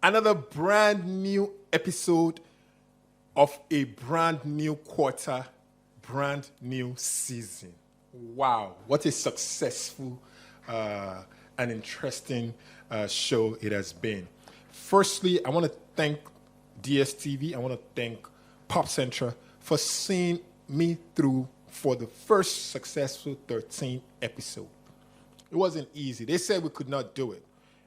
Another brand new episode of a brand new quarter, brand new season. Wow, what a successful and interesting show it has been. Firstly, I want to thank DSTV. I want to thank Pop Central for seeing me through for the first successful 13th episode. It wasn't easy. They said we could not do it.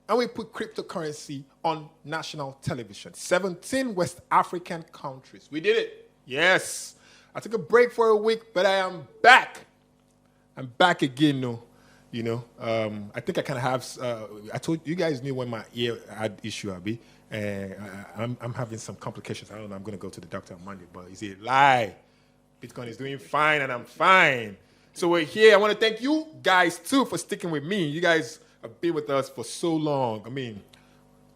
And we put cryptocurrency on national television. 17 West African countries. We did it. Yes. I took a break for a week, but I am back. I'm back again, no. You know, I think I kind of have, I told you guys knew when my ear had issue, Abi. I'm having some complications. I don't know, I'm going to go to the doctor on Monday, but he said, lie. Bitcoin is doing fine and I'm fine. So we're here. I want to thank you guys too for sticking with me. You guys have been with us for so long. I mean,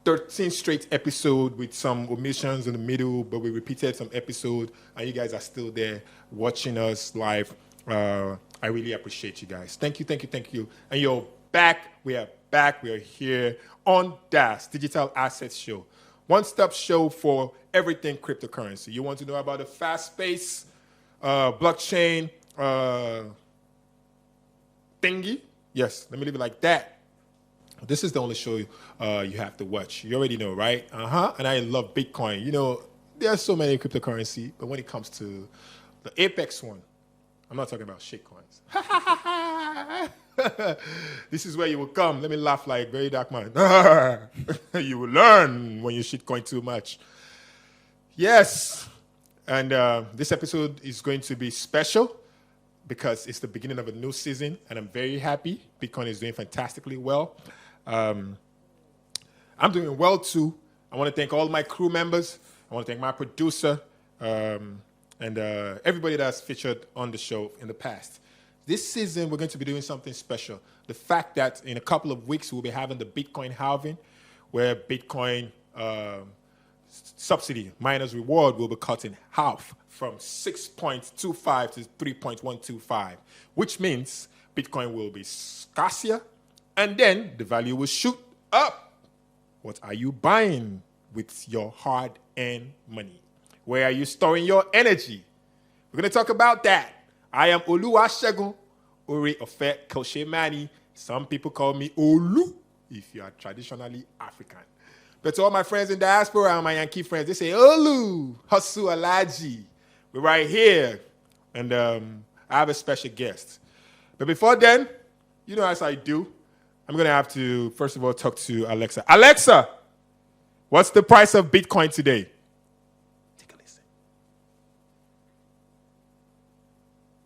13 straight episode with some omissions in the middle, but we repeated some episode, and you guys are still there watching us live. I really appreciate you guys. Thank you, thank you, thank you. And you're back. We are back. We are here on DAS, Digital Assets Show. One-stop show for everything cryptocurrency. You want to know about the fast-paced blockchain thingy? Yes, let me leave it like that. This is the only show you have to watch. You already know, right? And I love Bitcoin. You know, there are so many cryptocurrency, but when it comes to the apex one, I'm not talking about shitcoins. This is where you will come. Let me laugh like very dark man. You will learn when you shitcoin too much. Yes. And this episode is going to be special because it's the beginning of a new season, and I'm very happy. Bitcoin is doing fantastically well. I'm doing well too. I want to thank all my crew members. I want to thank my producer and everybody that's featured on the show in the past. This season, we're going to be doing something special. The fact that in a couple of weeks, we'll be having the Bitcoin halving, where Bitcoin subsidy, miners reward, will be cut in half from 6.25 to 3.125, which means Bitcoin will be scarcer, and then the value will shoot up. What are you buying with your hard-earned money? Where are you storing your energy? We're going to talk about that. I am Oluwasegun, Ori Ofe Kosemani. Some people call me Olu, if you are traditionally African. But to all my friends in diaspora and my Yankee friends, they say, Olu, Hasu Alaji. We're right here. And I have a special guest. But before then, you know, as I do, I'm going to have to, first of all, talk to Alexa. Alexa, what's the price of Bitcoin today? Take a listen.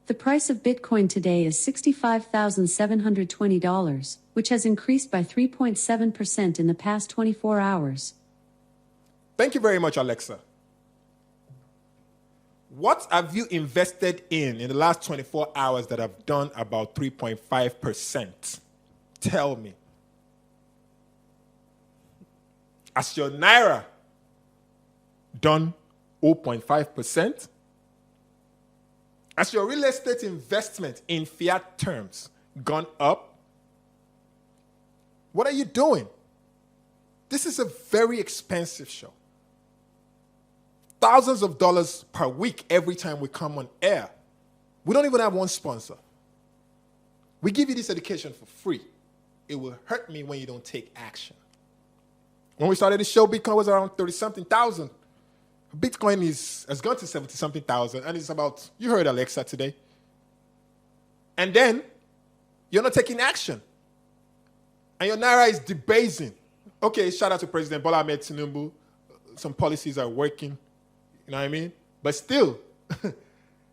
The price of Bitcoin today is $65,720, which has increased by 3.7% in the past 24 hours. Thank you very much, Alexa. What have you invested in the last 24 hours that have done about 3.5%? Tell me. Has your Naira done 0.5%? Has your real estate investment in fiat terms gone up? What are you doing? This is a very expensive show. Thousands of dollars per week every time we come on air. We don't even have one sponsor. We give you this education for free. It will hurt me when you don't take action. When we started the show, Bitcoin was around 30-something thousand. Bitcoin has gone to 70-something thousand, and it's about, you heard Alexa today. And then, you're not taking action. And your Naira is debasing. Okay, shout out to President Bola Ahmed Tinubu. Some policies are working, you know what I mean? But still,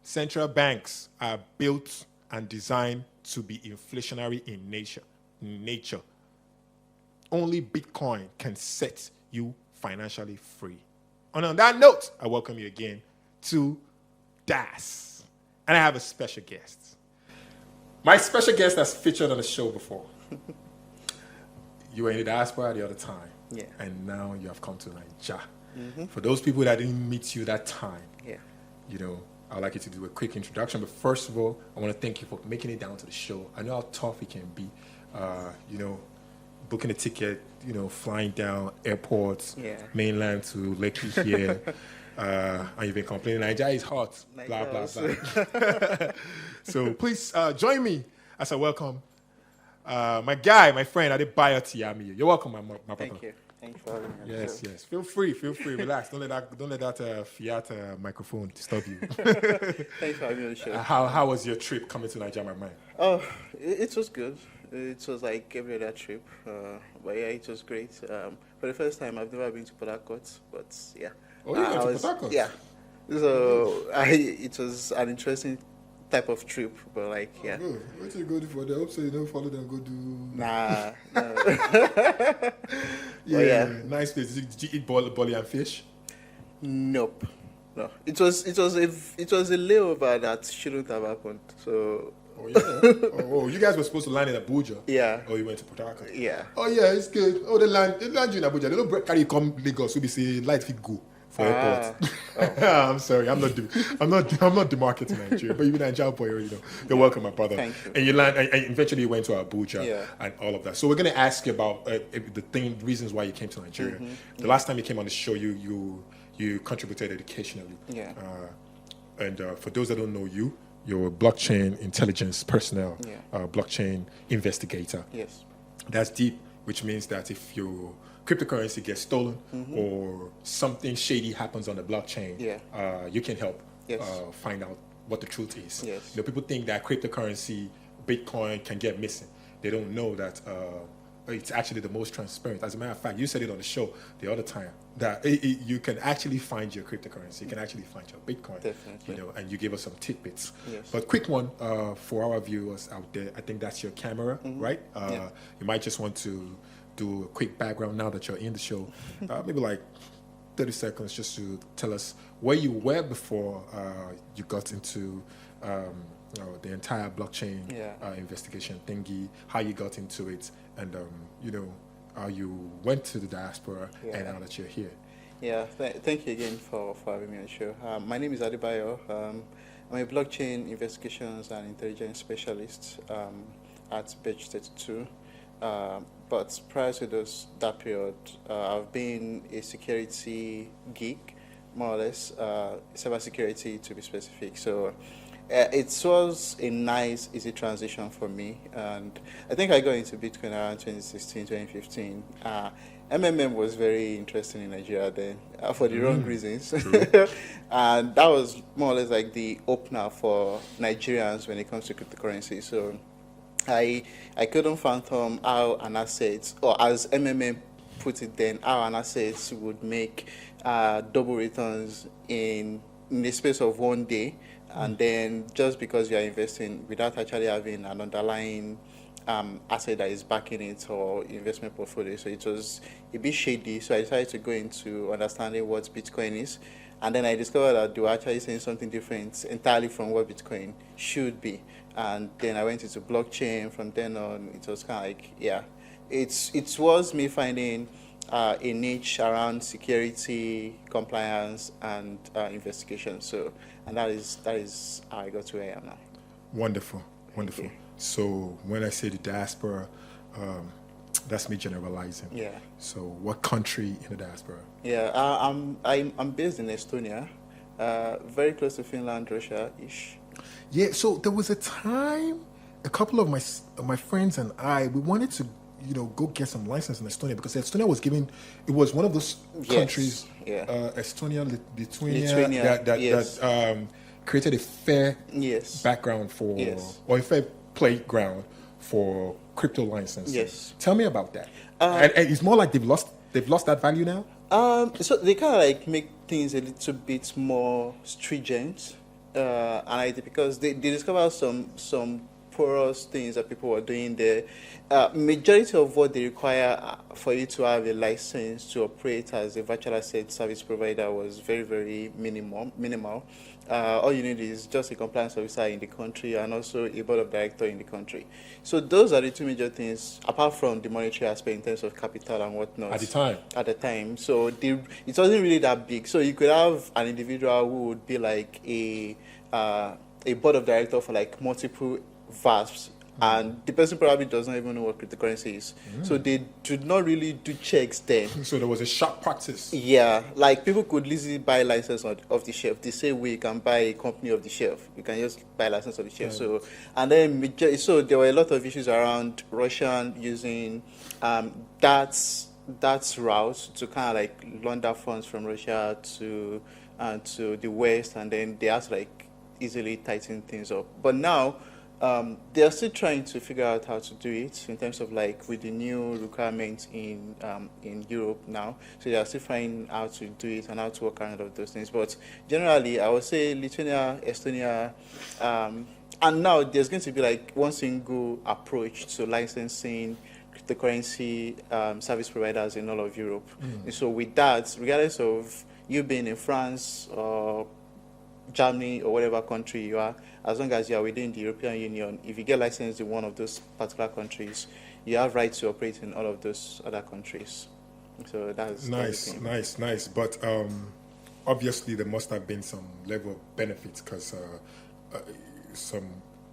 central banks are built and designed to be inflationary in nature. Only Bitcoin can set you financially free. And on that note, I welcome you again to DAS. And I have a special guest. My special guest has featured on the show before. You were in the diaspora the other time. Yeah. And now you have come to Nigeria. Mm-hmm. For those people that didn't meet you that time, you know, I'd like you to do a quick introduction. But first of all, I want to thank you for making it down to the show. I know how tough it can be. You know, booking a ticket, flying down airports, Yeah. mainland to Lekki here. And you've been complaining, Nigeria is hot, blah, blah, blah. So please join me as I welcome my guy, my friend, Adebayo Tiamiyu. You're welcome, my brother. Thank you. Thanks for having me. on the Yes, show. yes. Feel free. Relax. Don't let that Fiat microphone disturb you. Thanks for having me on the show. How was your trip coming to Nigeria, my man? Oh, it was good. It was like every other trip, but yeah, it was great. For the first time, I've never been to Port Harcourt, but yeah. Oh, you went to Port Harcourt? Yeah. So it was an interesting type of trip, but like, yeah. Oh, what you go do for the hope so you don't follow them, go do... Nah. No. Yeah, nice place. Did you eat bolly and fish? Nope. No. It was a layover that shouldn't have happened. So Oh, yeah. Oh, you guys were supposed to land in Abuja. yeah. Oh, you went to Port Harcourt. Yeah. Oh, yeah, it's good. Oh, they land you in Abuja. They don't carry you come Lagos. So we say light fit go for airport. I'm sorry, I'm not demarcating Nigeria, but you're a Nigerian boy, You're welcome, my brother. Thank you. And you land, and eventually you went to Abuja, Yeah. and all of that. So we're gonna ask you about the reasons why you came to Nigeria. The last time you came on the show, you contributed educationally. Yeah. And for those that don't know you, you're a blockchain intelligence personnel, Yeah. Blockchain investigator. Yes. That's deep, which means that if your cryptocurrency gets stolen or something shady happens on the blockchain, you can help Yes. find out what the truth is. Yes. People think that cryptocurrency, Bitcoin, can get missing. They don't know that it's actually the most transparent. As a matter of fact, you said it on the show the other time that you can actually find your cryptocurrency. You can actually find your Bitcoin. Definitely. And you gave us some tidbits. Yes. But quick one for our viewers out there. I think that's your camera, right? You might just want to do a quick background now that you're in the show. Maybe like 30 seconds just to tell us where you were before you got into the entire blockchain investigation thingy, how you got into it, and how you went to the diaspora, and now that you're here. Yeah, thank you again for having me on the show. My name is Adebayo. I'm a blockchain investigations and intelligence specialist at Page 32. But prior to that period, I've been a security geek, more or less, cybersecurity to be specific. So it was a nice, easy transition for me. And I think I got into Bitcoin around 2016, 2015. MMM was very interesting in Nigeria then, for the wrong reasons. And that was more or less like the opener for Nigerians when it comes to cryptocurrency. So I couldn't fathom how an asset, or as MMM put it then, how an asset would make double returns in the space of one day, and then just because you are investing without actually having an underlying asset that is backing it or investment portfolio. So it was a bit shady. So I decided to go into understanding what Bitcoin is. And then I discovered that they were actually saying something different entirely from what Bitcoin should be. And then I went into blockchain. From then on, it was kind of like, it was me finding a niche around security, compliance, and investigation. So, and that is how I got to where I am now. Wonderful. So when I say the diaspora, that's me generalizing. Yeah. So what country in the diaspora? Yeah, I'm based in Estonia, very close to Finland, Russia-ish. Yeah. So there was a time, a couple of my friends and I, we wanted to, go get some license in Estonia because Estonia was it was one of those countries, Estonia, Lithuania, that created a fair background for, or a fair playground for crypto license. Yes. Tell me about that. And it's more like they've lost that value now? So they kind of like make things a little bit more stringent, because they discover some porous things that people were doing there. Majority of what they require for you to have a license to operate as a virtual asset service provider was very, very minimal. All you need is just a compliance officer in the country and also a board of director in the country. So those are the two major things, apart from the monetary aspect in terms of capital and whatnot. At the time. So it wasn't really that big. So you could have an individual who would be like a board of director for like multiple VASPs and the person probably does not even know what cryptocurrency is. So they do not really do checks then. So there was a sharp practice. Yeah, like people could easily buy license off the shelf. The same way you can buy a company off the shelf. You can just buy license off the shelf. So, and then so there were a lot of issues around Russian using that's route to kind of like launder funds from Russia to the West, and then they had to like easily tighten things up. But now they are still trying to figure out how to do it in terms of like with the new requirements in Europe now. So they are still finding how to do it and how to work around all of those things. But generally, I would say Lithuania, Estonia, and now there's going to be like one single approach to licensing cryptocurrency service providers in all of Europe. And so with that, regardless of you being in France or Germany or whatever country you are, as long as you are within the European Union, if you get licensed in one of those particular countries, you have right to operate in all of those other countries. So that's nice. But obviously there must have been some level of benefits because some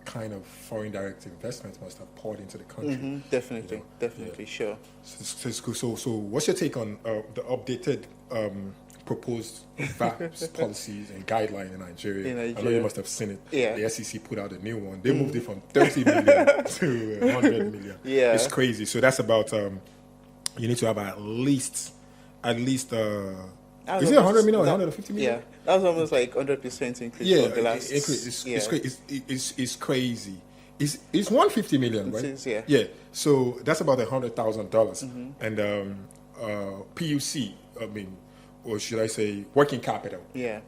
kind of foreign direct investment must have poured into the country. Definitely, sure. So what's your take on the updated proposed VASP policies and guideline in Nigeria? I know you must have seen it. Yeah. The SEC put out a new one. They moved it from 30 million to 100 million. Yeah. It's crazy. So that's about, you need to have at least, is it 100 million or 150 million? Yeah, that's almost like 100% increase from the last. It's crazy. It's 150 million, right? It is, yeah. Yeah. So that's about $100,000. And PUC, or should I say working capital? Yeah.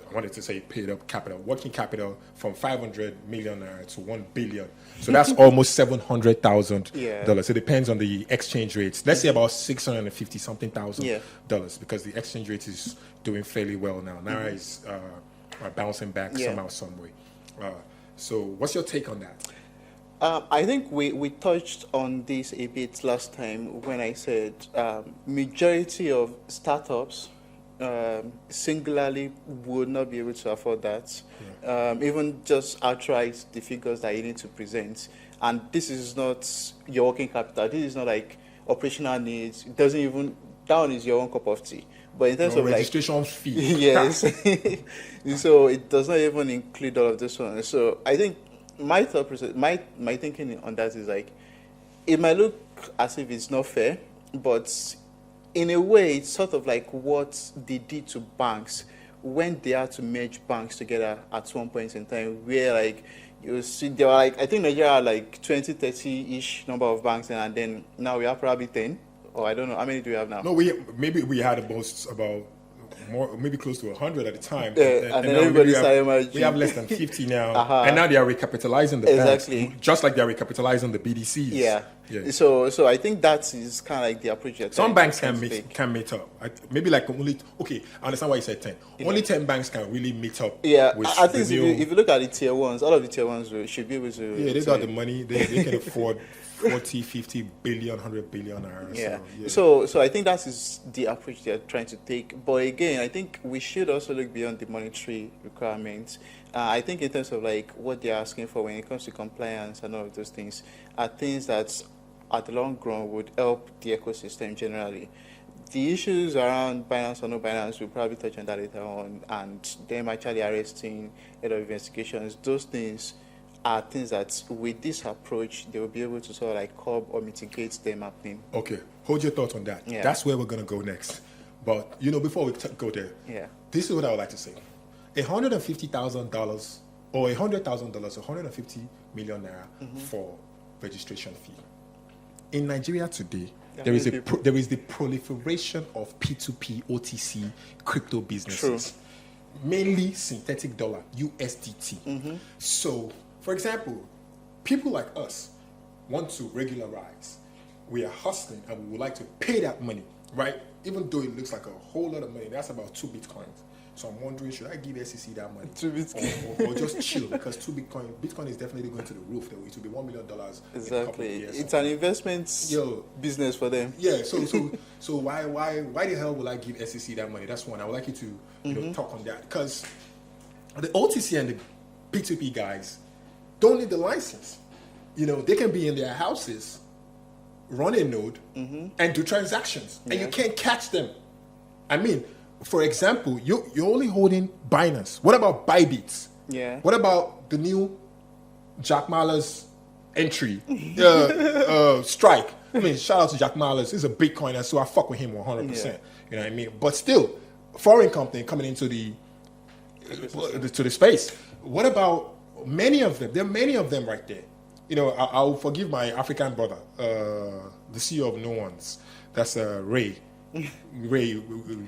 I wanted to say paid up capital. Working capital from 500 million naira to 1 billion. So that's almost $700,000. It depends on the exchange rates. Let's say about 650 something thousand dollars, because the exchange rate is doing fairly well now. Naira is bouncing back somehow, some way. So what's your take on that? I think we touched on this a bit last time when I said majority of startups singularly would not be able to afford that. Even just outright the figures that you need to present. And this is not your working capital. This is not like operational needs. It doesn't even, that one is your own cup of tea. But in terms of registration fee. Yes. So it does not even include all of this one. So I think my thought process, my thinking on that is like, it might look as if it's not fair, but in a way, it's sort of like what they did to banks when they had to merge banks together at one point in time, where like you see there were like, I think Nigeria had like 20, 30-ish number of banks, and then now we have probably 10, or I don't know, how many do we have now? No, maybe we had about more, maybe close to 100 at the time. And then everybody started merging. We have less than 50 now, and now they are recapitalizing the banks, just like they are recapitalizing the BDCs. Yeah. So I think that is kind of like the approach. Some banks can meet up. Maybe like only, okay, I understand why you said 10. Only 10 banks can really meet up. Yeah, with I think if you look at the tier ones, all of the tier ones should be able to. Yeah, they got the money. They can afford 40, 50 billion, 100 billion. So I think that is the approach they're trying to take. But again, I think we should also look beyond the monetary requirements. I think in terms of like what they're asking for when it comes to compliance and all of those things are things that at the long run would help the ecosystem generally. The issues around Binance or no Binance, we'll probably touch on that later on, and them actually arresting, head of investigations, those things are things that with this approach, they will be able to sort of like curb or mitigate them happening. Okay, hold your thoughts on that. Yeah. That's where we're going to go next. But, before we go there, this is what I would like to say. $150,000 or $100,000, 150 million naira for registration fee. In Nigeria today, there is the proliferation of P2P, OTC, crypto businesses. True. Mainly synthetic dollar, USDT. So, for example, people like us want to regularize. We are hustling and we would like to pay that money, right? Even though it looks like a whole lot of money, that's about 2 Bitcoins. So I'm wondering, should I give SEC that money? 2 Bitcoin. Or just chill, because 2 Bitcoin is definitely going to the roof. It will be $1 million. Exactly. In a couple of years. It's an investment business for them. Yeah. So why the hell will I give SEC that money? That's one. I would like you to talk on that, because the OTC and the P2P guys don't need the license. they can be in their houses, run a node, and do transactions, and you can't catch them. I mean, for example, you're only holding Binance. What about Bybit? Yeah. What about the new Jack Mallers entry, Strike? I mean, shout out to Jack Mallers. He's a Bitcoiner, so I fuck with him 100%. Yeah. You know what I mean? But still, foreign company coming into the space. What about many of them? There are many of them right there. I'll forgive my African brother, the CEO of No Ones. That's Ray. Ray,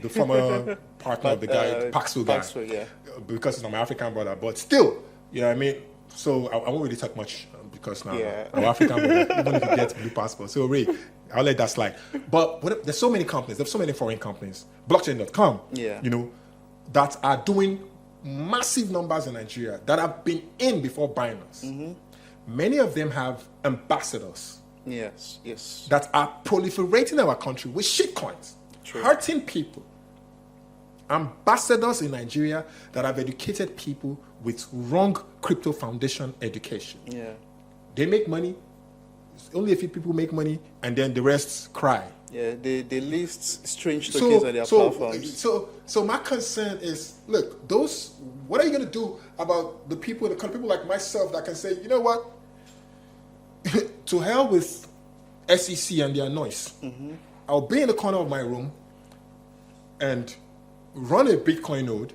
the former partner of the guy, Paxful guy. Yeah. Because he's my African brother. But still, you know what I mean? So I won't really talk much because now I'm African brother, even if you get blue passport. So Ray, I'll let that slide. But there's so many companies, there's so many foreign companies, blockchain.com, that are doing massive numbers in Nigeria that have been in before Binance. Many of them have ambassadors. Yes. That are proliferating our country with shitcoins, hurting people. Ambassadors in Nigeria that have educated people with wrong crypto foundation education. Yeah. They make money. Only a few people make money, and then the rest cry. Yeah, they list strange tokens on their platforms. So my concern is, look, what are you going to do about the people like myself that can say, you know what? To hell with SEC and their noise. I'll be in the corner of my room and run a Bitcoin node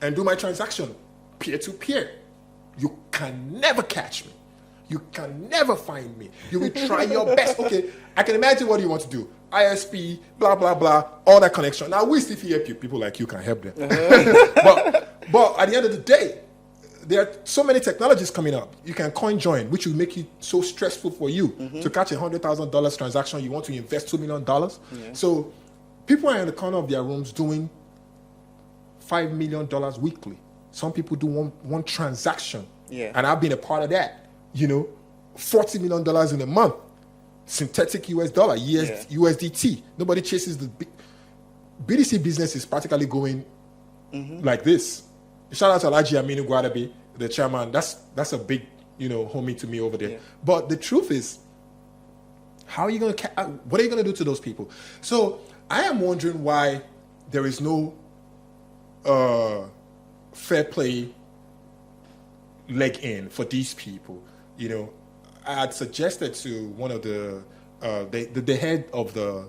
and do my transaction peer-to-peer. You can never catch me. You can never find me. You will try your best. Okay, I can imagine what you want to do. ISP, blah, blah, blah, all that connection. Now, we still help you. People like you can help them. But at the end of the day, there are so many technologies coming up. You can coin join, which will make it so stressful for you to catch $100,000 transaction. You want to invest $2 million. Yeah. So people are in the corner of their rooms doing $5 million weekly. Some people do one transaction. Yeah. And I've been a part of that. $40 million in a month. Synthetic US dollar, USDT. Nobody chases the BDC business is practically going like this. Shout out to Alhaji Aminu Gwadabe, the chairman. That's a big, homie to me over there. Yeah. But the truth is, what are you going to do to those people? So I am wondering why there is no fair play leg in for these people. I had suggested to one of the head of the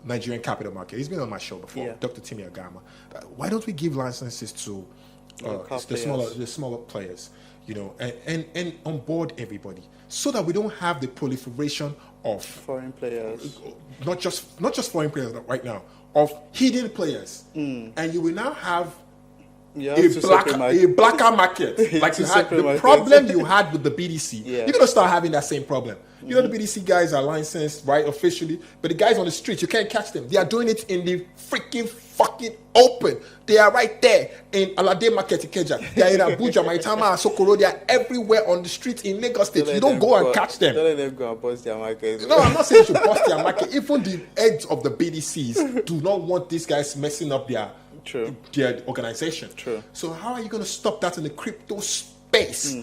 Nigerian capital market. He's been on my show before, Dr. Timi Agama. Why don't we give licenses to the smaller players, and onboard everybody, so that we don't have the proliferation of foreign players, not just foreign players right now, of hidden players, and you will now have a blacker market. Like you had the problem you had with the BDC. You're gonna start having that same problem. The BDC guys are licensed, right, officially, but the guys on the streets, you can't catch them. They are doing it in the freaking fucking open. They are right there in Alade Market, Ikeja. They are in Abuja, Maitama, Sokoro. They are everywhere on the streets in Lagos State. You don't go and catch them. Don't let them go and bust their market. No, I'm not saying you should bust their market. Even the heads of the BDCs do not want these guys messing up their organization. True. So how are you going to stop that in the crypto space?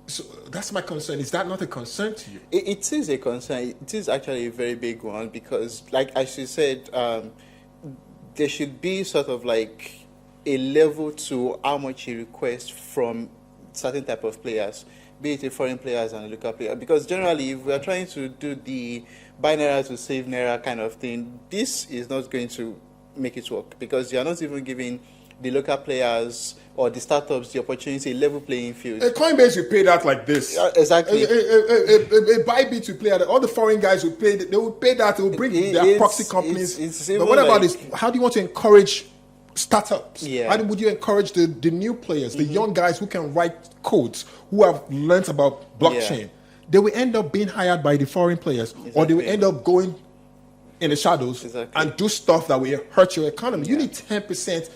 So that's my concern. Is that not a concern to you? It is a concern. It is actually a very big one because, like as you said, there should be sort of like a level to how much you request from certain type of players, be it the foreign players and the local players. Because generally, if we are trying to do the buy Naira to save Naira kind of thing, this is not going to make it work because you are not even giving the local players or the startups the opportunity, a level playing field. A Coinbase will pay that like this. Exactly. A Bybit will play that. All the foreign guys will pay. They will pay that. They will bring their proxy companies. But what about this? How do you want to encourage startups? How would you encourage the new players, the young guys who can write codes, who have learned about blockchain? They will end up being hired by the foreign players, or they will end up going in the shadows and do stuff that will hurt your economy. You need 10%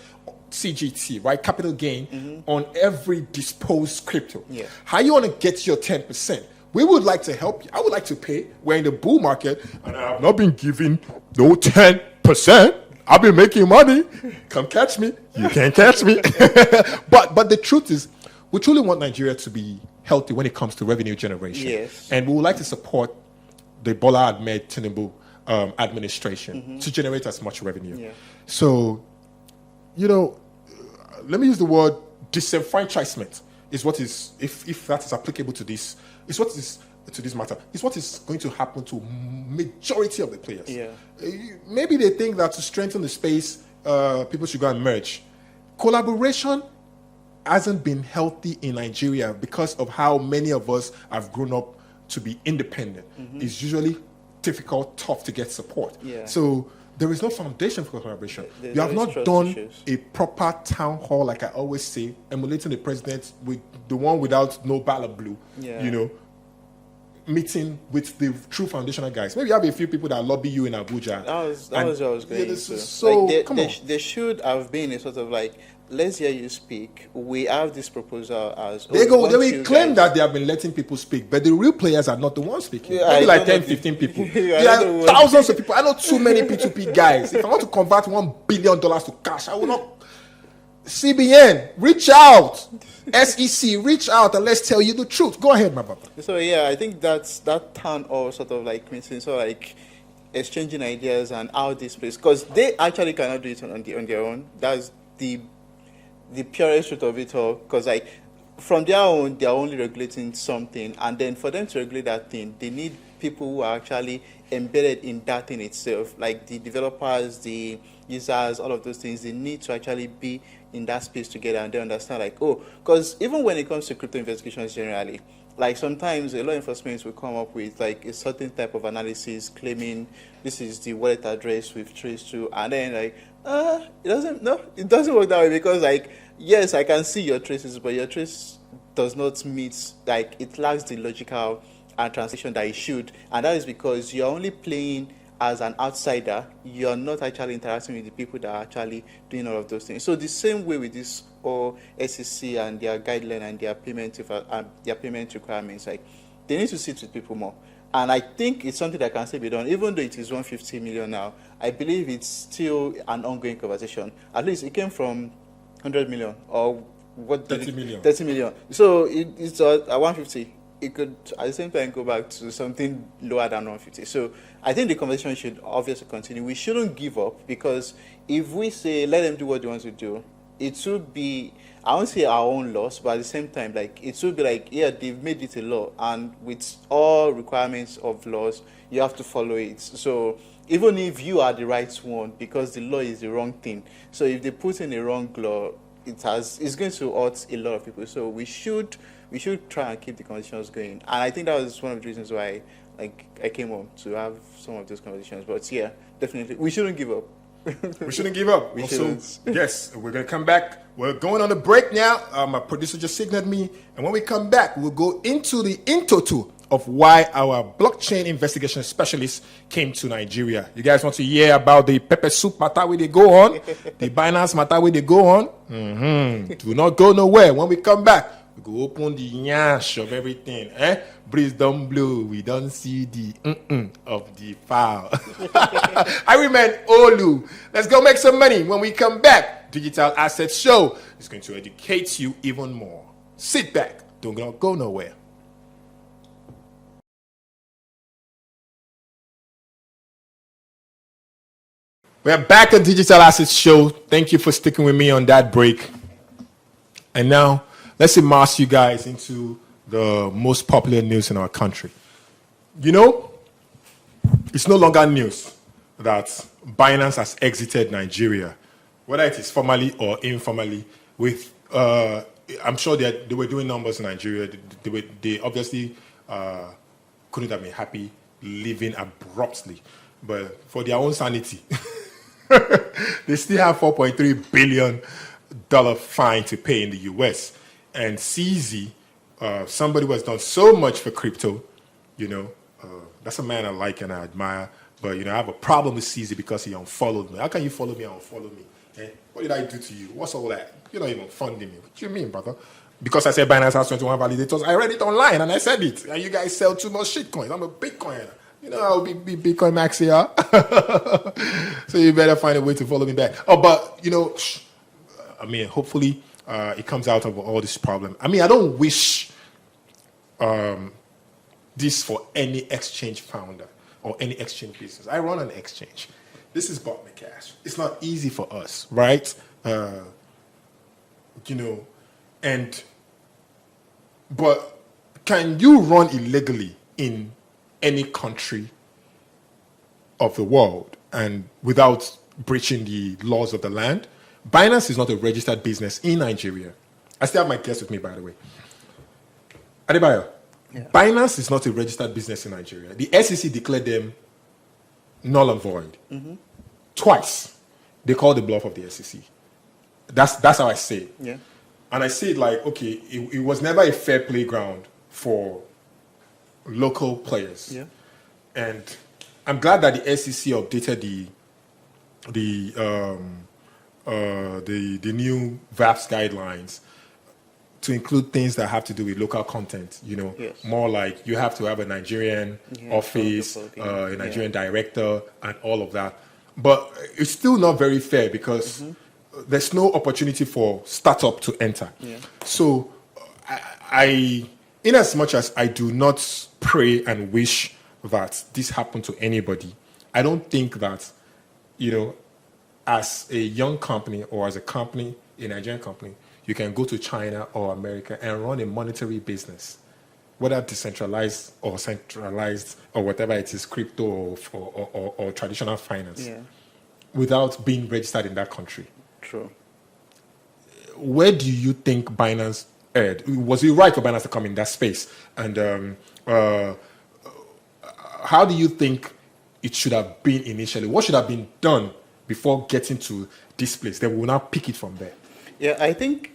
CGT, right? Capital gain on every disposed crypto. How you want to get your 10%? We would like to help you. I would like to pay. We're in the bull market, and I have not been giving no 10%. I've been making money. Come catch me. You can't catch me. But the truth is, we truly want Nigeria to be healthy when it comes to revenue generation. Yes. And we would like to support the Bola Ahmed Tinubu administration to generate as much revenue. Yeah. So, let me use the word disenfranchisement is what is, if that is applicable to this, is what is to this matter. It's what is going to happen to majority of the players. Yeah. Maybe they think that to strengthen the space, people should go and merge. Collaboration hasn't been healthy in Nigeria because of how many of us have grown up to be independent. It's usually difficult, tough to get support. Yeah. So there is no foundation for collaboration. There's You have not trust done issues. a proper town hall, like I always say, emulating the president with the one without no ballot blue, Yeah. meeting with the true foundational guys. Maybe you have a few people that lobby you in Abuja. That was what I was going into. So, come on. There should have been a sort of like, let's hear you speak. We have this proposal as... They once will you claim guys- that they have been letting people speak, but the real players are not the ones speaking. Yeah, Maybe I like don't 10, know. 15 people. Yeah, I There don't are know. thousands of people. I know too many P2P guys. If I want to convert $1 billion to cash, I will not. CBN, reach out. SEC, reach out and let's tell you the truth. Go ahead, my brother. So yeah, I think that's that town hall sort of like meeting, so like exchanging ideas and how this place, because they actually cannot do it on their own. That's the purest truth of it all. Because like from their own, they are only regulating something, and then for them to regulate that thing, they need people who are actually embedded in that thing itself, like the developers, the users, all of those things. They need to actually be in that space together, and they understand like, oh, because even when it comes to crypto investigations generally, like sometimes a law enforcement will come up with like a certain type of analysis claiming this is the wallet address we've traced to, and then like it doesn't work that way, because like, yes, I can see your traces, but your trace does not meet, like it lacks the logical and translation that it should, and that is because you're only playing as an outsider. You're not actually interacting with the people that are actually doing all of those things. So the same way with this or SEC and their guideline and their payment requirements, like they need to sit with people more. And I think it's something that can still be done, even though it is 150 million now. I believe it's still an ongoing conversation. At least it came from 100 million or what? 30 million. 30 million. So it's at 150. It could at the same time go back to something lower than 150. So I think the conversation should obviously continue. We shouldn't give up, because if we say let them do what they want to do, it should be, I won't say our own loss, but at the same time, like it should be like, yeah, they've made it a law, and with all requirements of laws, you have to follow it. So even if you are the right one, because the law is the wrong thing, so if they put in a wrong law, it's going to hurt a lot of people. So we should try and keep the conversations going. And I think that was one of the reasons why I came home to have some of those conversations. But yeah, definitely, we shouldn't give up. We shouldn't give up. We Also, shouldn't. yes, we're going to come back. We're going on a break now. My producer just signaled me. And when we come back, we'll go into the into of why our blockchain investigation specialist came to Nigeria. You guys want to hear about the pepper soup matter where they go on? The Binance matter where they go on? Do not go nowhere. When we come back, we go open the nyash of everything. Breeze don't blow. We don't see the of the file. I remain Olu. Let's go make some money. When we come back, Digital Asset Show is going to educate you even more. Sit back. Don't go nowhere. We're back on Digital Assets Show. Thank you for sticking with me on that break. And now, let's immerse you guys into the most popular news in our country. You know, it's no longer news that Binance has exited Nigeria, whether it is formally or informally. With, I'm sure they were doing numbers in Nigeria. They obviously couldn't have been happy leaving abruptly, but for their own sanity. They still have $4.3 billion fine to pay in the US. And CZ, somebody who has done so much for crypto, that's a man I like and I admire. But, I have a problem with CZ because he unfollowed me. How can you follow me and unfollow me? What did I do to you? What's all that? You're not even funding me. What do you mean, brother? Because I said Binance has 21 validators, I read it online and I said it. And you guys sell too much shitcoins. I'm a Bitcoiner. I'll be Bitcoin Max here. So you better find a way to follow me back. Oh, but, hopefully it comes out of all this problem. I don't wish this for any exchange founder or any exchange business. I run an exchange. This is bought me cash. It's not easy for us, right? But can you run illegally in any country of the world and without breaching the laws of the land? Binance is not a registered business in Nigeria. I still have my guest with me, by the way. Adebayo, Binance is not a registered business in Nigeria. The SEC declared them null and void. Twice. They called the bluff of the SEC. That's how I say it. Yeah. And I say it like, okay, it was never a fair playground for local players. Yeah. And I'm glad that the SEC updated the new VAPS guidelines to include things that have to do with local content, Yes. more like you have to have a Nigerian office, a Nigerian director, and all of that. But it's still not very fair because there's no opportunity for startup to enter. Yeah. So I, in as much as I do not pray and wish that this happened to anybody, I don't think that, as a young company or as a company, a Nigerian company, you can go to China or America and run a monetary business, whether decentralized or centralized or whatever it is, crypto or traditional finance, without being registered in that country. True. Where do you think Binance erred? Was it right for Binance to come in that space? And how do you think it should have been initially? What should have been done before getting to this place? Then we will now pick it from there. Yeah, I think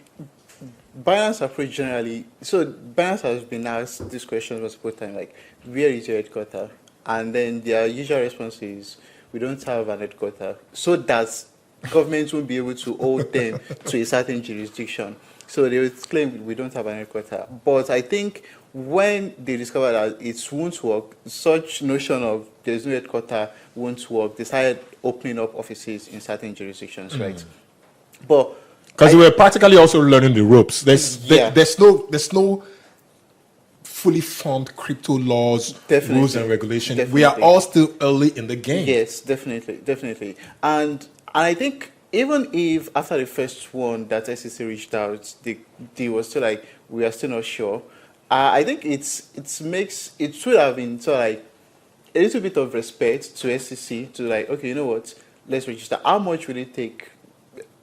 Binance approach generally, so Binance has been asked this question multiple times, like, where is your headquarters? And then their usual response is, we don't have an headquarters, so that governments won't be able to hold them to a certain jurisdiction. So they would claim we don't have an headquarters. But I think when they discovered that it won't work, such notion of there's no headquarters won't work, they started opening up offices in certain jurisdictions, right? But because we're practically also learning the ropes. There's no fully formed crypto laws, rules, and regulations. Definitely. We are all still early in the game. Yes, definitely. And I think even if after the first one that SEC reached out, they were still like, we are still not sure. I think it should have been sort of like a little bit of respect to SEC to like, okay, you know what, let's register. How much will it take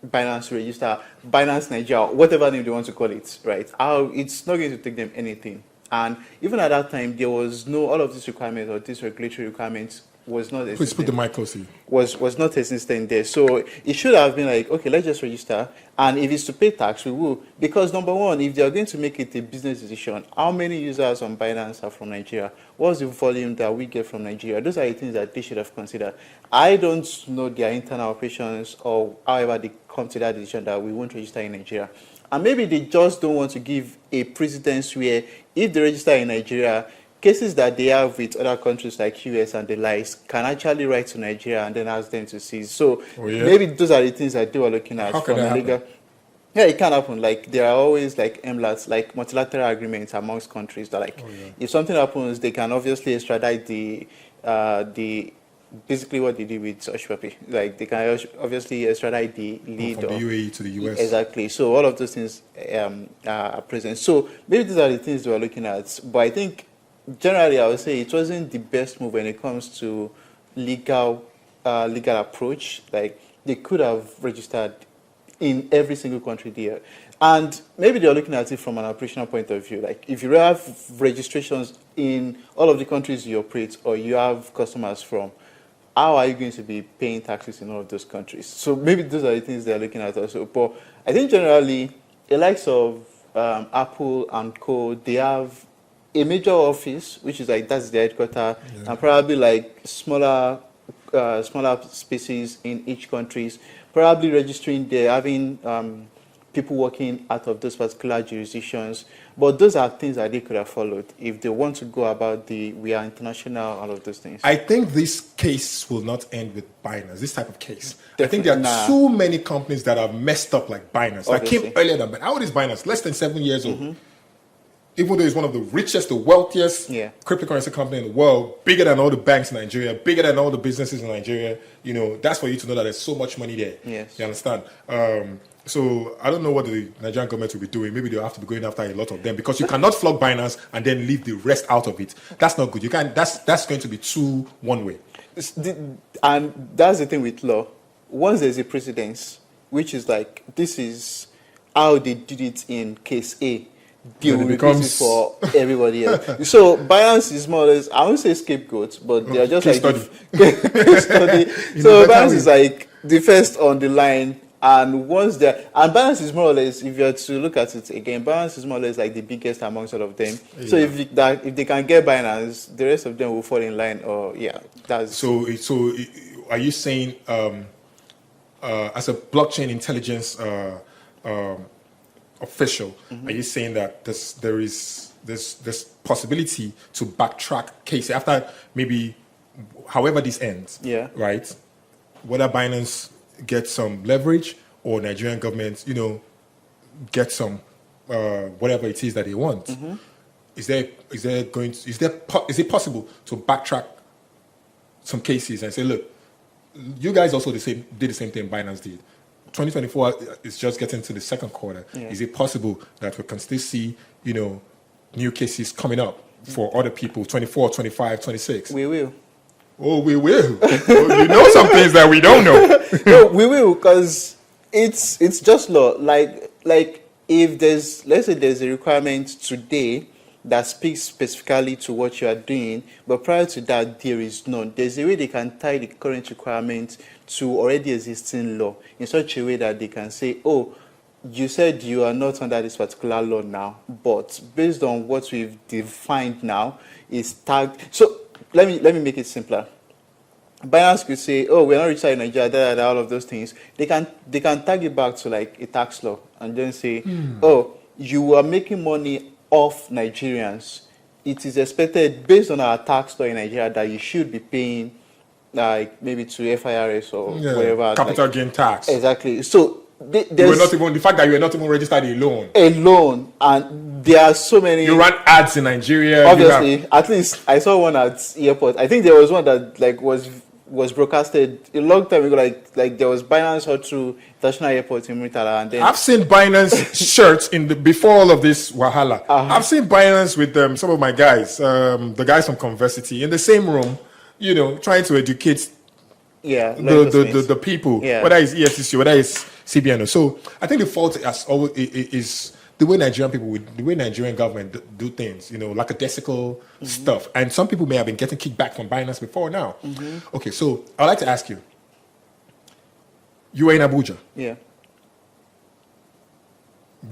Binance to register, Binance Nigeria, whatever name they want to call it, right? It's not going to take them anything. And even at that time, there was no, all of these requirements or these regulatory requirements was not existing. Please put the mic closely. Was not existing there. So it should have been like, okay, let's just register. And if it's to pay tax, we will. Because number one, if they are going to make it a business decision, how many users on Binance are from Nigeria? What's the volume that we get from Nigeria? Those are the things that they should have considered. I don't know their internal operations or however they come to that decision that we won't register in Nigeria. And maybe they just don't want to give a precedence where if they register in Nigeria, cases that they have with other countries like US and the likes can actually write to Nigeria and then ask them to seize. So maybe those are the things that they were looking at. How can that happen? Yeah, it can happen. Like there are always like MLATs, like multilateral agreements amongst countries that like if something happens, they can obviously extradite the basically what they did with Oshwapi. Like they can obviously extradite the lead from the UAE to the US. Exactly. So all of those things are present. So maybe these are the things we are looking at. But I think generally, I would say it wasn't the best move when it comes to legal approach. Like they could have registered in every single country there, and maybe they're looking at it from an operational point of view. Like if you have registrations in all of the countries you operate, or you have customers from, how are you going to be paying taxes in all of those countries? So maybe those are the things they're looking at also. But I think generally, the likes of Apple and Co, they have a major office, which is like that's the headquarters, and probably like smaller spaces in each countries, probably registering there, having people working out of those particular jurisdictions. But those are things that they could have followed if they want to go about we are international, all of those things. I think this case will not end with Binance, this type of case. Definitely. I think there are too many companies that are messed up like Binance. That came earlier than Binance. How old is Binance? Less than 7 years old. even though it's one of the richest, the wealthiest Yeah. cryptocurrency company in the world, bigger than all the banks in Nigeria, bigger than all the businesses in Nigeria, you know, that's for you to know that there's so much money there. Yes. You understand? So I don't know what the Nigerian government will be doing. Maybe they'll have to be going after a lot of them because you cannot flog Binance and then leave the rest out of it. That's not good. You can't. That's going to be too one way. And that's the thing with law. Once there's a precedence, which is like, this is how they did it in case A, they Then will it repeat it becomes- for everybody else. So Binance is more or less, I won't say scapegoat, but they are just Case like study. study. In So a better Binance way. is like the first on the line. And once they're, and Binance is more or less, if you're to look at it again, Binance is more or less like the biggest amongst all of them. So Yeah. if they can get Binance, the rest of them will fall in line. Or that's So are you saying as a blockchain intelligence official, are you saying that there's possibility to backtrack case after maybe however this ends? Yeah. Right. Whether Binance gets some leverage or Nigerian government, you know, get some whatever it is that they want. Is it possible to backtrack some cases and say, look, you guys also did the same thing Binance did. 2024 is just getting to the second quarter. Yeah. Is it possible that we can still see, you know, new cases coming up for other people, 24, 25, 26? we will. Oh, we will. Oh, you know some things that we don't know. No, we will, because it's just law. Like if let's say there's a requirement today that speaks specifically to what you are doing, but prior to that there is none. There's a way they can tie the current requirement to already existing law in such a way that they can say, oh, you said you are not under this particular law now, but based on what we've defined now is tagged. So let me make it simpler. Binance could say, oh, we're not registered in Nigeria, all of those things. They can tag it back to like a tax law and then say, oh, you are making money off Nigerians. It is expected based on our tax law in Nigeria that you should be paying like maybe to FIRS or whatever. Capital gain tax. Exactly. So there's The fact that you were not even registered alone. a loan, and there are so many. You run ads in Nigeria. you Obviously, have- at least I saw one at airport. I think there was one that like was broadcasted a long time ago. Like there was Binance or through International Airport in Murtala, and then I've seen Binance shirts before all of this wahala. I've seen Binance with some of my guys, the guys from Conversity, in the same room, you know, trying to educate the people, Yeah. whether it's EFCC, whether it's CBN. So I think the fault is the way the way Nigerian government do things, you know, lackadaisical stuff. And some people may have been getting kickback from Binance before now. Okay, so I'd like to ask you, you were in Abuja. yeah.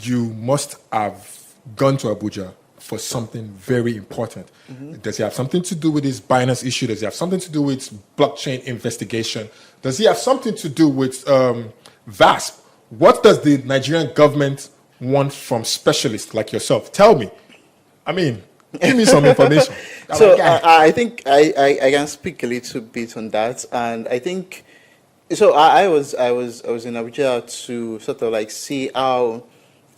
You must have gone to Abuja for something very important. Does it have something to do with this Binance issue? Does it have something to do with blockchain investigation? Does it have something to do with VASP? What does the Nigerian government want from specialists like yourself? Tell me. I mean, give me some information. So I think I can speak a little bit on that, and I think so. I was in Abuja to sort of like see how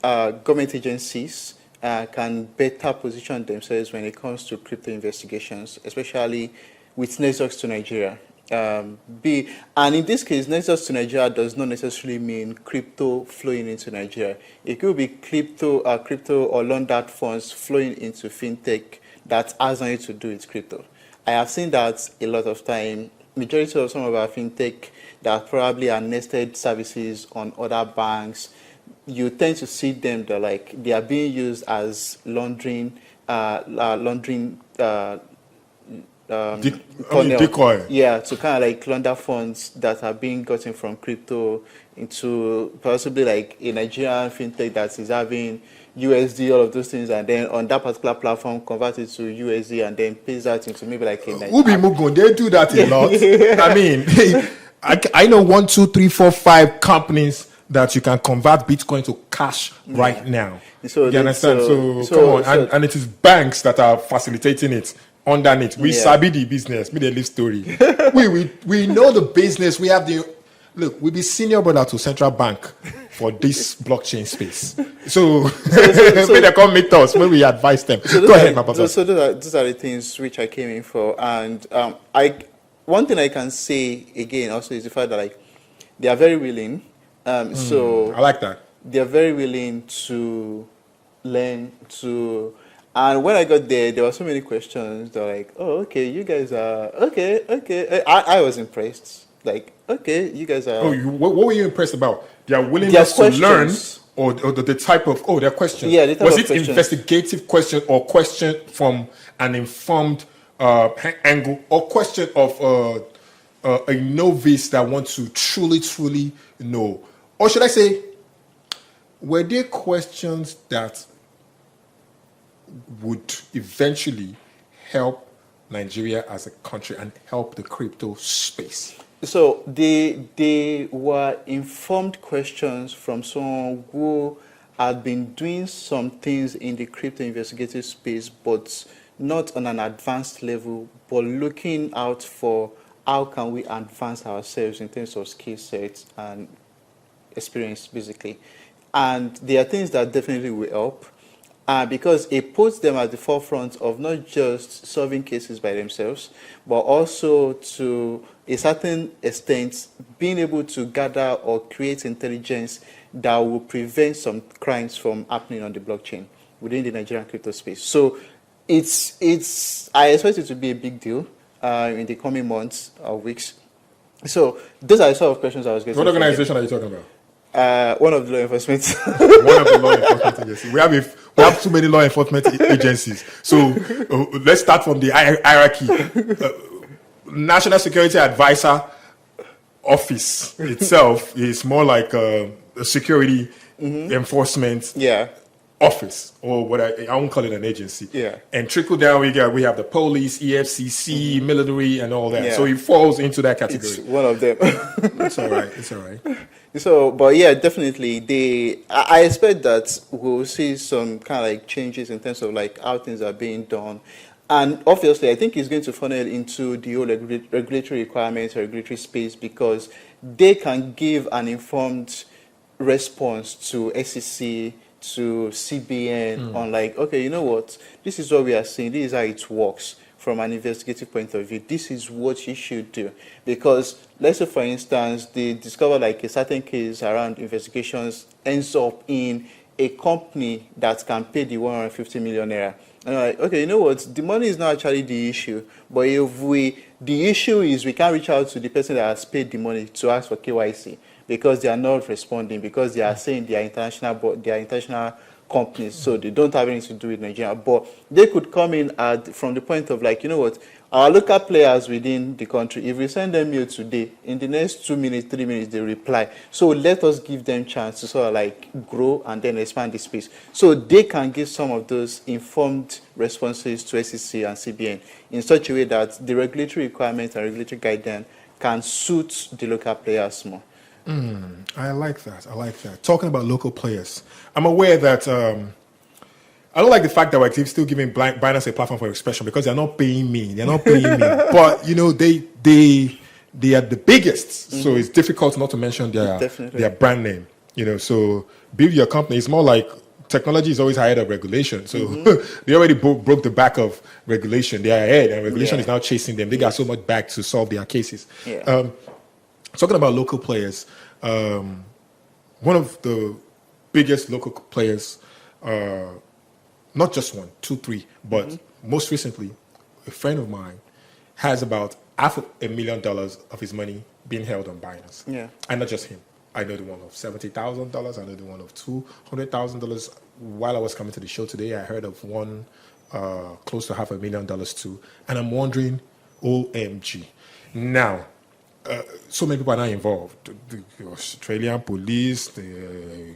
government agencies can better position themselves when it comes to crypto investigations, especially with nexus to Nigeria. And in this case, nexus to Nigeria does not necessarily mean crypto flowing into Nigeria. It could be crypto or laundered funds flowing into fintech that has nothing to do with crypto. I have seen that a lot of time. Majority of some of our fintech that probably are nested services on other banks, you tend to see them that they are being used as laundering decoy. Yeah, to kind of like launder funds that are being gotten from crypto into possibly like a Nigerian fintech that is having USD, all of those things, and then on that particular platform convert it to USD and then pays that into maybe like a Ubi Mugun, they do that a lot. I mean, I know 1, 2, 3, 4, 5 companies that you can convert Bitcoin to cash right now. So you understand? So come on, and it is banks that are facilitating it. Underneath, we sabi the business. Me the live story. we know the business. We have we be senior brother to central bank for this blockchain space. So when they come meet us, when we advise them. Go ahead, my brother. So those are the things which I came in for. And one thing I can say again also is the fact that like they are very willing. So I like that. They are very willing to learn to. And when I got there were so many questions. They're like, "Oh, okay, you guys are okay." I was impressed. Like, okay, you guys are. Oh, what were you impressed about? Their willingness to learn, or the type of their questions. Yeah, the type was of it questions. Investigative question or question from an informed angle, or question of a novice that wants to truly know, or should I say, were there questions that would eventually help Nigeria as a country and help the crypto space? So they were informed questions from someone who had been doing some things in the crypto investigative space, but not on an advanced level, but looking out for how can we advance ourselves in terms of skill sets and experience, basically. And there are things that definitely will help. Because it puts them at the forefront of not just solving cases by themselves, but also to a certain extent being able to gather or create intelligence that will prevent some crimes from happening on the blockchain within the Nigerian crypto space. So I expect it to be a big deal in the coming months or weeks. So those are the sort of questions I was getting. What organization are you talking about? One of the law enforcement. One of the law enforcement agencies. We have too many law enforcement agencies. So let's start from the hierarchy. National Security Advisor Office itself is more like a security enforcement office, or what I won't call it an agency. Yeah. And trickle down, we have the police, EFCC, military, and all that. Yeah. So it falls into that category. It's one of them. It's all right. It's all right. So, but yeah, definitely, I expect that we'll see some kind of like changes in terms of like how things are being done. And obviously, I think it's going to funnel into the whole regulatory requirements or regulatory space, because they can give an informed response to SEC, to CBN on like, okay, you know what, this is what we are seeing, this is how it works from an investigative point of view. This is what you should do. Because let's say, for instance, they discover like a certain case around investigations ends up in a company that can pay the 150 million naira. And I'm like, okay, you know what, the money is not actually the issue, but the issue is we can't reach out to the person that has paid the money to ask for KYC, because they are not responding, because they are saying they are international companies, so they don't have anything to do with Nigeria. But they could come in from the point of like, you know what, our local players within the country, if we send them mail today, in the next 2 minutes, 3 minutes, they reply. So let us give them chance to sort of like grow and then expand the space. So they can give some of those informed responses to SEC and CBN in such a way that the regulatory requirements and regulatory guidance can suit the local players more. I like that. Talking about local players, I'm aware that I don't like the fact that we're still giving Binance a platform for expression, because they're not paying me. But you know, they are the biggest, so it's difficult not to mention their brand name. You know, so build your company. It's more like technology is always ahead of regulation. So they already broke the back of regulation. They are ahead, and regulation is now chasing them. They got so much back to solve their cases. Yeah. Talking about local players, one of the biggest local players, not just one, 2, 3, but most recently, a friend of mine has about $500,000 of his money being held on Binance. Yeah. And not just him. I know the one of $70,000. I know the one of $200,000. While I was coming to the show today, I heard of one close to $500,000 too. And I'm wondering, OMG. Now, so many people are now involved. The Australian police, the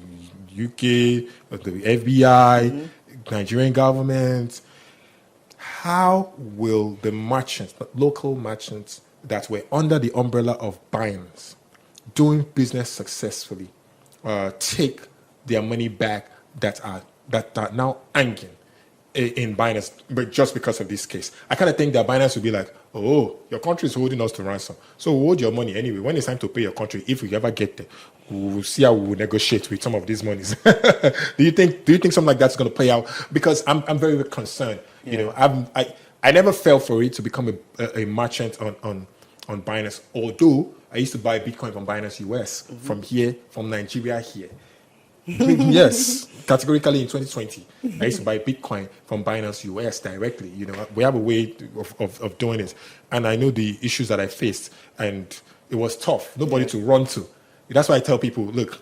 UK, the FBI, Nigerian government. How will the merchants, local merchants that were under the umbrella of Binance, doing business successfully, take their money back that are now hanging in Binance, but just because of this case. I kind of think that Binance would be like, oh, your country is holding us to ransom, so we'll hold your money anyway. When it's time to pay your country, if we ever get there, we'll see how we'll negotiate with some of these monies. Do you think something like that's going to play out? Because I'm very, very concerned. You know, I never fell for it to become a merchant on Binance, although I used to buy Bitcoin from Binance US, from here, from Nigeria here. Yes, categorically in 2020, I used to buy Bitcoin from Binance US directly. You know, we have a way of doing it, and I know the issues that I faced, and it was tough. Nobody to run to. That's why I tell people, look,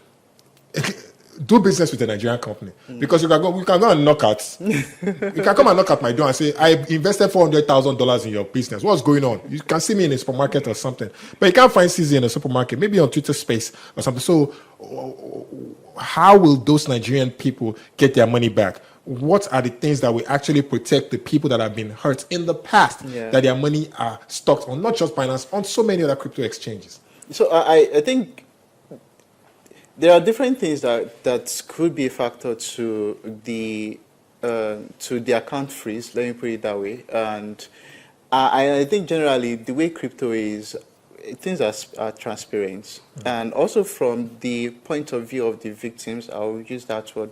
do business with a Nigerian company, because you can go and knock at, you can come and knock at my door and say, I invested $400,000 in your business. What's going on? You can see me in a supermarket or something, but you can't find CZ in a supermarket, maybe on Twitter Space or something. So how will those Nigerian people get their money back? What are the things that will actually protect the people that have been hurt in the past, that their money are stocked on, not just Binance, on so many other crypto exchanges? So I think there are different things that could be a factor to the account freeze. Let me put it that way. And I think generally the way crypto is, things are transparent. And also from the point of view of the victims, I'll use that word.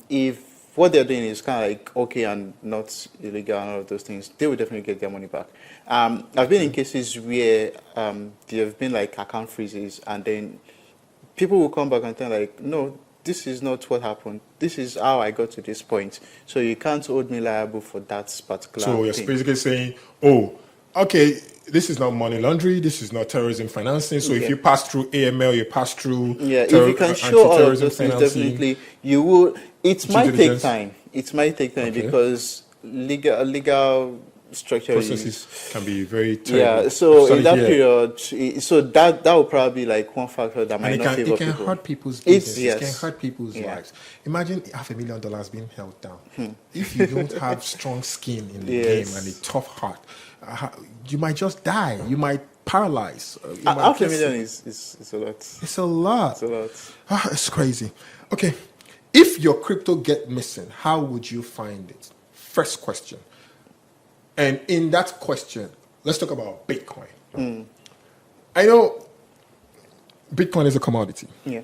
If what they're doing is kind of like okay and not illegal and all of those things, they will definitely get their money back. I've been in cases where there have been like account freezes, and then people will come back and tell like, no, this is not what happened. This is how I got to this point. So you can't hold me liable for that particular So you're thing. basically saying, oh, okay, this is not money laundering, this is not terrorism financing. So if you pass through AML, you pass through if you can show all of those things, definitely you will. It might take time. It might take time because legal structure processes can be very terrible. Yeah, so in that period, so that will probably be like one factor that might not favor people. It can hurt people's business. It can hurt people's lives. Imagine $500,000 being held down. If you don't have strong skin in the game and a tough heart, you might just die. You might paralyze. $500,000 is a lot. It's a lot. It's a lot. It's crazy. Okay, if your crypto get missing, how would you find it? First question. And in that question, let's talk about Bitcoin. I know Bitcoin is a commodity. Yeah.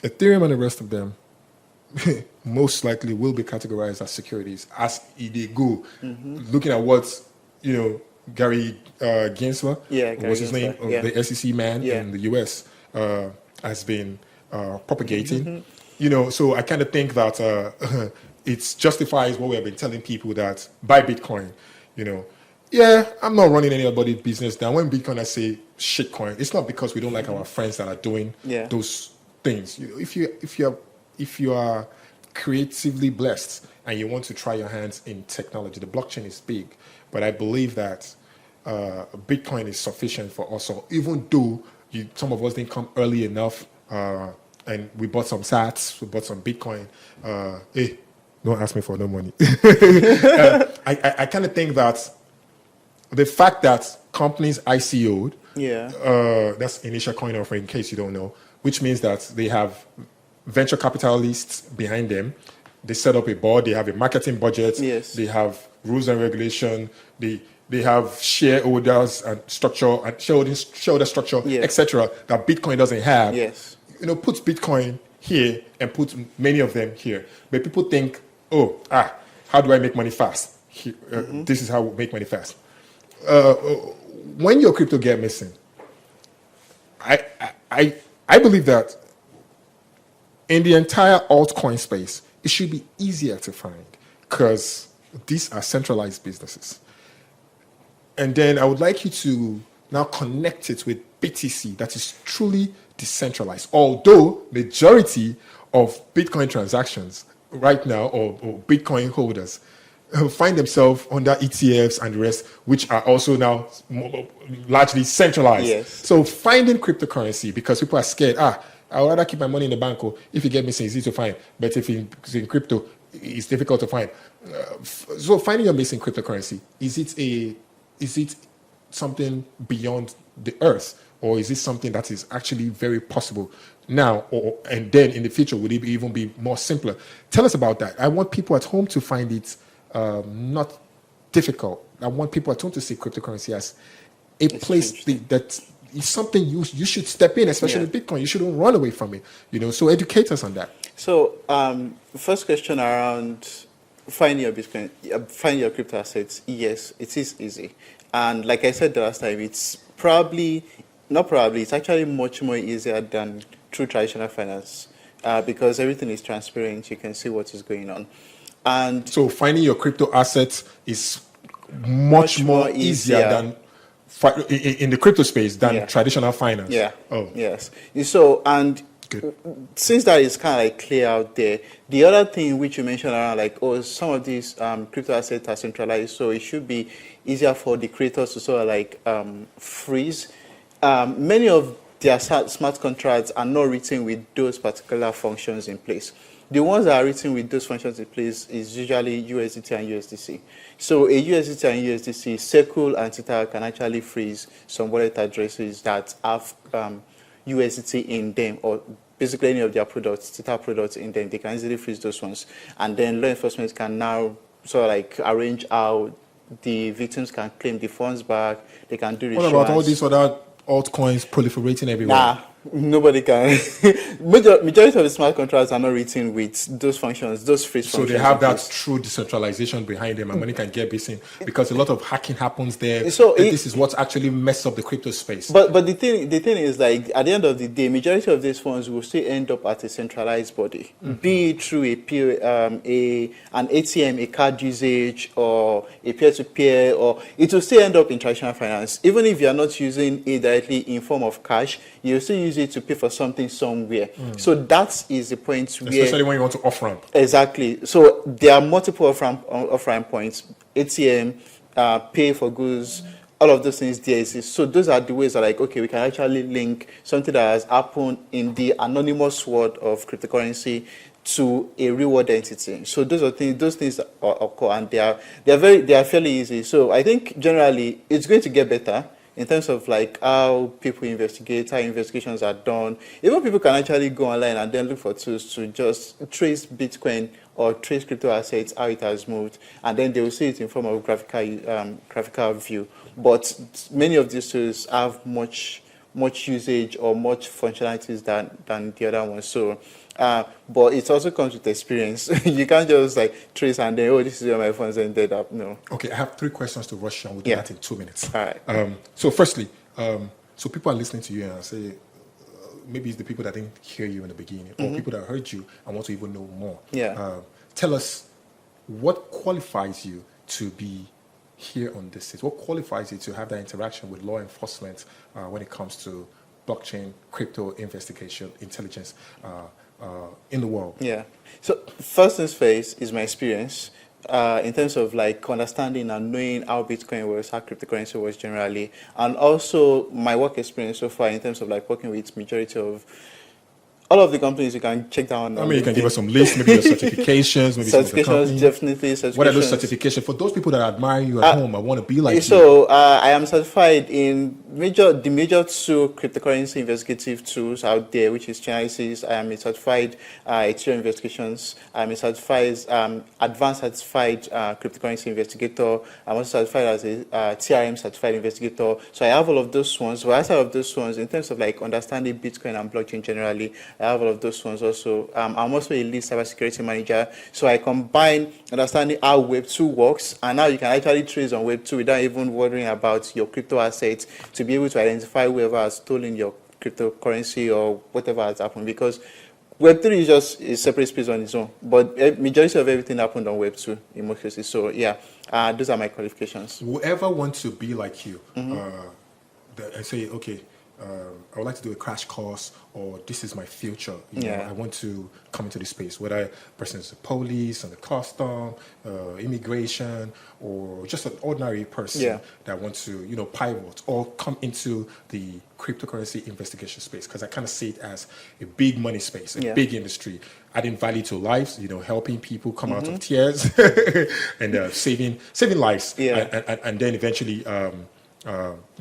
Ethereum and the rest of them most likely will be categorized as securities as they go. Looking at what, Gary Gensler, what's his name, the SEC man in the US, has been propagating. So I kind of think that it justifies what we have been telling people, that buy Bitcoin. I'm not running anybody's business down. When Bitcoin, I say shitcoin, it's not because we don't like our friends that are doing those things. If you are creatively blessed and you want to try your hands in technology, the blockchain is big, but I believe that Bitcoin is sufficient for us. So even though some of us didn't come early enough, and we bought some sats, we bought some Bitcoin. Don't ask me for no money. I kind of think that the fact that companies ICO'd, that's initial coin offering, in case you don't know, which means that they have venture capitalists behind them. They set up a board, they have a marketing budget, they have rules and regulation, they have shareholders and structure, and shareholder structure, etc., that Bitcoin doesn't have. Put Bitcoin here and put many of them here. But people think, how do I make money fast? This is how we make money fast. When your crypto get missing, I believe that in the entire altcoin space, it should be easier to find because these are centralized businesses. And then I would like you to now connect it with BTC that is truly decentralized. Although majority of Bitcoin transactions right now, or Bitcoin holders, find themselves under ETFs and the rest, which are also now largely centralized. So finding cryptocurrency, because people are scared, I'd rather keep my money in the bank, or if you get missing, it's easy to find. But if it's in crypto, it's difficult to find. So finding your missing cryptocurrency, is it something beyond the earth, or is this something that is actually very possible now, and then in the future would it even be more simpler? Tell us about that. I want people at home to find it not difficult. I want people at home to see cryptocurrency as a place that is something you should step in, especially Bitcoin. You shouldn't run away from it. So educate us on that. So first question around finding your Bitcoin, finding your crypto assets. Yes, it is easy, and like I said the last time, it's it's actually much more easier than through traditional finance because everything is transparent. You can see what is going on, and so finding your crypto assets is much more easier than in the crypto space than traditional finance. Yeah. Oh. Yes. So and. Good. Since that is kind of like clear out there, the other thing which you mentioned around like, some of these crypto assets are centralized, so it should be easier for the creators to sort of like freeze. Many of their smart contracts are not written with those particular functions in place. The ones that are written with those functions in place is usually USDT and USDC. So a USDT and USDC, Circle and Theta can actually freeze some wallet addresses that have USDT in them, or basically any of their products, Theta products in them. They can easily freeze those ones, and then law enforcement can now sort of like arrange how the victims can claim the funds back. They can do reassurance. What about all these other altcoins proliferating everywhere? Nah, nobody can. Majority of the smart contracts are not written with those functions, those freeze functions. So they have that true decentralization behind them, and money can get missing because a lot of hacking happens there. So this is what actually messes up the crypto space. But the thing is, like, at the end of the day, majority of these funds will still end up at a centralized body, be it through an ATM, a card usage, or a peer-to-peer, or it will still end up in traditional finance. Even if you are not using it directly in form of cash, you still use it to pay for something somewhere. So that is the point especially when you want to off-ramp. Exactly. So there are multiple off-ramp points. ATM, pay for goods, all of those things there exist. So those are the ways that, like, okay, we can actually link something that has happened in the anonymous world of cryptocurrency to a real world entity. So those things occur, and they are fairly easy. So I think generally it's going to get better in terms of like how people investigate, how investigations are done. Even people can actually go online and then look for tools to just trace Bitcoin or trace crypto assets, how it has moved, and then they will see it in form of graphical view. But many of these tools have much usage or much functionalities than the other ones. So, but it also comes with experience. You can't just like trace and then, this is where my funds ended up. No. Okay, I have 3 questions to rush on. We'll do that in 2 minutes. All right. So firstly, so people are listening to you and say, maybe it's the people that didn't hear you in the beginning, or people that heard you and want to even know more. Yeah. Tell us what qualifies you to be here on this stage. What qualifies you to have that interaction with law enforcement when it comes to blockchain, crypto, investigation, intelligence in the world? Yeah. So first things first is my experience in terms of like understanding and knowing how Bitcoin works, how cryptocurrency works generally, and also my work experience so far in terms of like working with majority of all of the companies. You can check down. I mean, you can give us some lists, maybe your certifications, maybe certifications, definitely certifications. What are those certifications for those people that admire you at home? I want to be like you. So I am certified in the major 2 cryptocurrency investigative tools out there, which is Chainalysis. I am a certified Ethereum investigations. I am a certified advanced certified cryptocurrency investigator. I'm also certified as a TRM certified investigator. So I have all of those ones. So outside of those ones, in terms of like understanding Bitcoin and blockchain generally, I have all of those ones also. I'm also a lead cybersecurity manager. So I combine understanding how Web2 works and how you can actually trace on Web2 without even worrying about your crypto assets, to be able to identify whoever has stolen your cryptocurrency or whatever has happened. Because Web3 is just a separate space on its own. But majority of everything happened on Web2 in most cases. So yeah, those are my qualifications. Whoever wants to be like you, and say, okay, I would like to do a crash course, or this is my future. You know, I want to come into this space, whether a person is the police and the custom, immigration, or just an ordinary person that wants to, pivot or come into the cryptocurrency investigation space, because I kind of see it as a big money space, a big industry, adding value to lives, helping people come out of tears and saving lives, and then eventually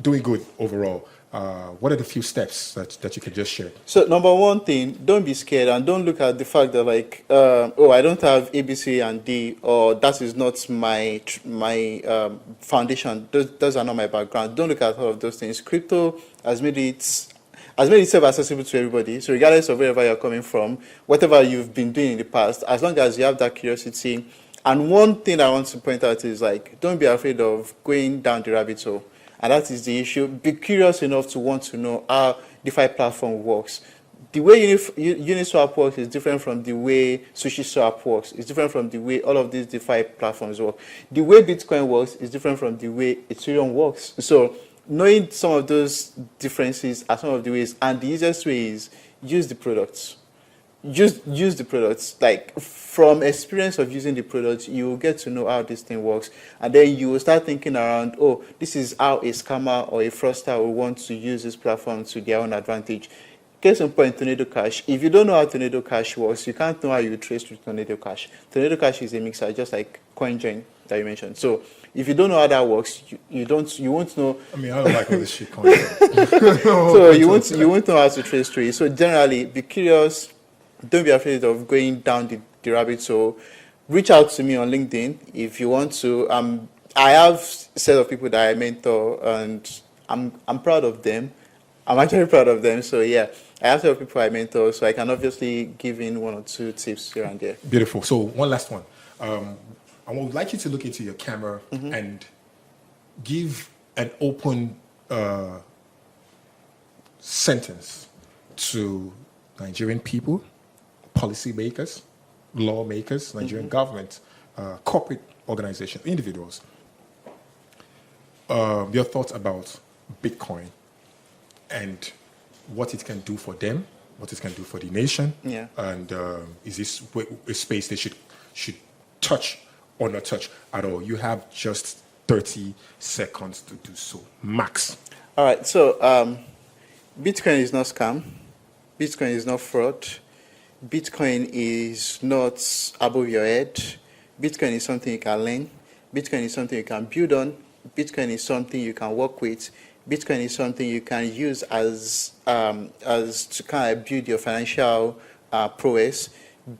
doing good overall. What are the few steps that you can just share? So number one thing, don't be scared and don't look at the fact that like, I don't have A, B, C, and D, or that is not my foundation. Those are not my background. Don't look at all of those things. Crypto has made itself accessible to everybody. So regardless of wherever you're coming from, whatever you've been doing in the past, as long as you have that curiosity. And one thing I want to point out is like, don't be afraid of going down the rabbit hole. And that is the issue. Be curious enough to want to know how DeFi platform works. The way Uniswap works is different from the way SushiSwap works. It's different from the way all of these DeFi platforms work. The way Bitcoin works is different from the way Ethereum works. So knowing some of those differences are some of the ways, and the easiest way is use the products. Use the products. Like from experience of using the products, you will get to know how this thing works, and then you will start thinking around, oh, this is how a scammer or a fraudster will want to use this platform to their own advantage. Case in point, Tornado Cash. If you don't know how Tornado Cash works, you can't know how you trace through Tornado Cash. Tornado Cash is a mixer, just like CoinJoin that you mentioned. So if you don't know how that works, you won't know. I mean, I don't like all this shit CoinJoin. So you won't know how to trace through it. So generally, be curious. Don't be afraid of going down the rabbit hole. Reach out to me on LinkedIn if you want to. I have a set of people that I mentor, and I'm proud of them. I'm actually proud of them. So yeah, I have a set of people I mentor, so I can obviously give in one or two tips here and there. Beautiful. So one last one. I would like you to look into your camera and give an open sentence to Nigerian people, policymakers, lawmakers, Nigerian government, corporate organizations, individuals. Your thoughts about Bitcoin and what it can do for them, what it can do for the nation, and is this a space they should touch or not touch at all? You have just 30 seconds to do so, max. All right, so Bitcoin is not scam. Bitcoin is not fraud. Bitcoin is not above your head. Bitcoin is something you can learn. Bitcoin is something you can build on. Bitcoin is something you can work with. Bitcoin is something you can use as to kind of build your financial prowess.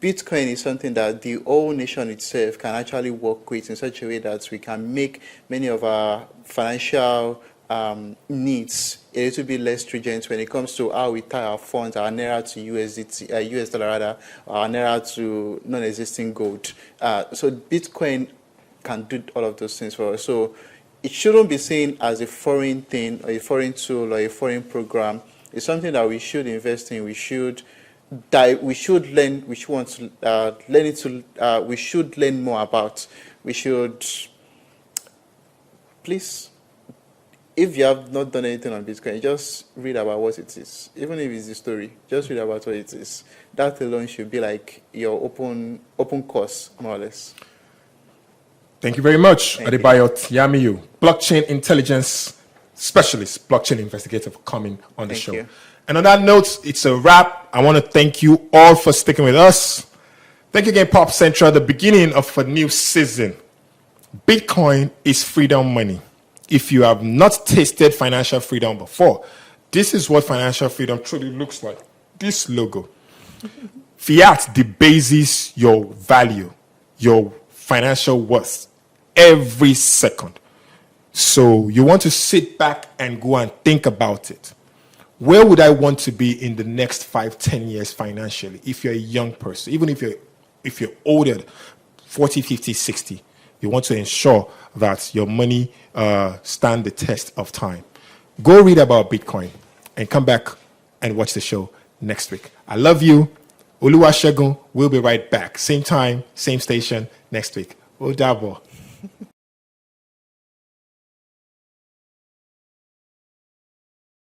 Bitcoin is something that the whole nation itself can actually work with in such a way that we can make many of our financial needs a little bit less stringent when it comes to how we tie our funds, our naira to US dollar rather, our naira to non-existing gold. So Bitcoin can do all of those things for us. So it shouldn't be seen as a foreign thing or a foreign tool or a foreign program. It's something that we should invest in. We should learn. We should learn more about. We should, please. If you have not done anything on Bitcoin, just read about what it is. Even if it's a story, just read about what it is. That alone should be like your open course, more or less. Thank you very much, Adebayo Tiamiyu, blockchain intelligence specialist, blockchain investigator, for coming on the show. You. And on that note, it's a wrap. I want to thank you all for sticking with us. Thank you again, Pop Central, the beginning of a new season. Bitcoin is freedom money. If you have not tasted financial freedom before, this is what financial freedom truly looks like. This logo. Fiat debases your value, your financial worth every second. So you want to sit back and go and think about it. Where would I want to be in the next 5-10 years financially? If you're a young person, even if you're older, 40, 50, 60, you want to ensure that your money stand the test of time. Go read about Bitcoin and come back and watch the show next week. I love you. Oluwasegun will be right back. Same time, same station next week. Odabo.